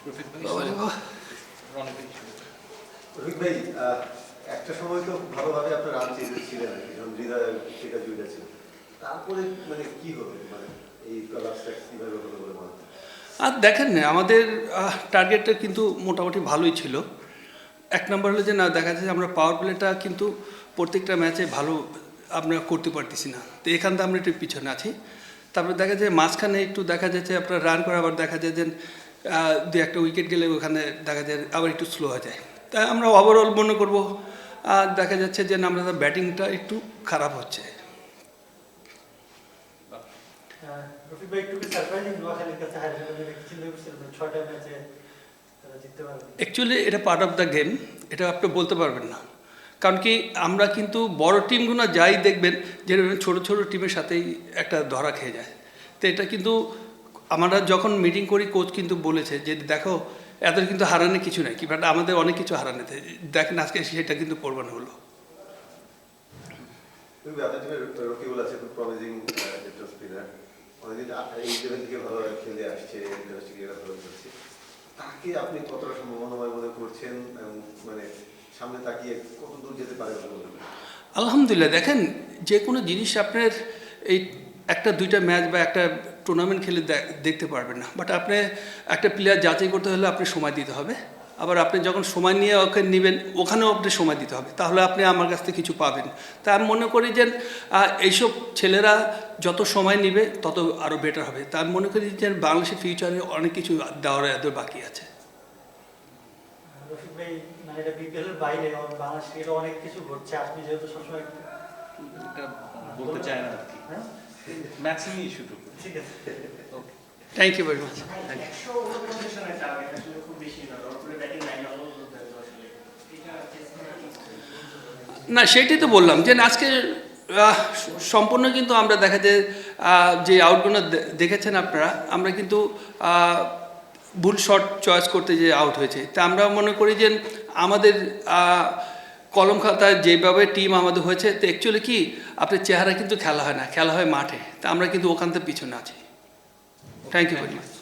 রফিক ভাই বাবারে বাবা। রনি ভাই শুরু। রফিক ভাই, একটা সময় তো ভালোভাবে আপনার রান ছিলেন আর কি, যখন হৃদয় সেটা জুড়ে ছিল। তারপরে মানে কি হলো, মানে এই কলাপসটা কিভাবে হলো বলে মনে হয়? আর দেখেন না, আমাদের টার্গেটটা কিন্তু মোটামুটি ভালোই ছিল। এক নম্বর হলো যে না, দেখা যাচ্ছে আমরা পাওয়ার প্লেটা কিন্তু প্রত্যেকটা ম্যাচে ভালো আমরা করতে পারতেছি না, তো এখান থেকে আমরা একটু পিছনে আছি। তারপরে দেখা যায় মাঝখানে একটু দেখা যাচ্ছে আপনার রান করে, আবার দেখা যায় যে দু একটা উইকেট গেলে ওখানে দেখা যায় আবার একটু স্লো হয়ে যায়। তাই আমরা ওভারঅল মনে করবো দেখা যাচ্ছে যে আমাদের ব্যাটিংটা একটু খারাপ হচ্ছে। রফিক ভাই, একটু কি সারপ্রাইজিং নোয়াখালীর কাছে হারিয়ে গেলেন? চিন্তা করছিলেন 6টা ম্যাচে তারা জিততে পারবে? অ্যাকচুয়ালি এটা পার্ট অফ দ্য গেম, এটা আপনি বলতে পারবেন না। কারণ কি আমরা কিন্তু বড় টিমগুলো যাই দেখবেন যে ছোটো ছোটো টিমের সাথেই একটা ধরা খেয়ে যায়। তো এটা কিন্তু আমরা যখন মিটিং করি, কোচ কিন্তু বলেছে যে দেখো এদের কিন্তু হারানে কিছু নাই, কি বাট আমাদের অনেক কিছু হারানে, দেখেন আজকে সেটা কিন্তু প্রমাণ হলো। আপনার টিমে রকিবুল আছে, খুব প্রমিজিং একটা স্পিনার, অনেকদিন এই লেভেল থেকে ভালো খেলে আসছে, ইন্টারন্যাশনাল ক্রিকেট ভালো করছে। তাকে আপনি কতটা সম্ভাবনাময় মনে করছেন, মানে সামনে তাকিয়ে কত দূর যেতে পারে বলে মনে করেন? আলহামদুলিল্লাহ, দেখেন যে কোনো জিনিস আপনার এই একটা দুইটা ম্যাচ বা একটা টুর্নামেন্ট খেলে দেখতে পারবেন না, বাট আপনি একটা প্লেয়ার যাচাই করতে হলে আপনি সময় দিতে হবে। আবার আপনি যখন সময় নিয়ে ওকে নেবেন, ওখানেও আপনি সময় দিতে হবে, তাহলে আপনি আমার কাছ থেকে কিছু পাবেন। তা আমি মনে করি যে এইসব ছেলেরা যত সময় নেবে তত আরও বেটার হবে। তা আমি মনে করি যে বাংলাদেশের ফিউচারে অনেক কিছু দেওয়ার এদের বাকি আছে। রফিক ভাই, মানে এটা বিপিএল এর বাইরে বাংলাদেশ ক্রিকেটে অনেক কিছু ঘটছে, আপনি যেহেতু সবসময় এটা বলতে চায় না আর কি, হ্যাঁ ম্যাচ নিয়ে শুধু। ঠিক আছে। ওকে, থ্যাংক ইউ ভেরি মাচ। 149 রানের টার্গেট আসলে খুব বেশি না, তারপরে ব্যাটিং লাইন আপ বলতে আসলে এটা না, সেটাই তো বললাম যে আজকে সম্পূর্ণ কিন্তু আমরা দেখা যায় যে আউটগুলো দেখেছেন আপনারা, আমরা কিন্তু ভুল শট চয়েস করতে যে আউট হয়েছে। তা আমরা মনে করি যে আমাদের কলম খাতায় যেভাবে টিম আমাদের হয়েছে, তো অ্যাকচুয়ালি কি আপনার চেহারা কিন্তু খেলা হয় না, খেলা হয় মাঠে। তা আমরা কিন্তু ওখান থেকে পিছনে আছি। Thank you very much.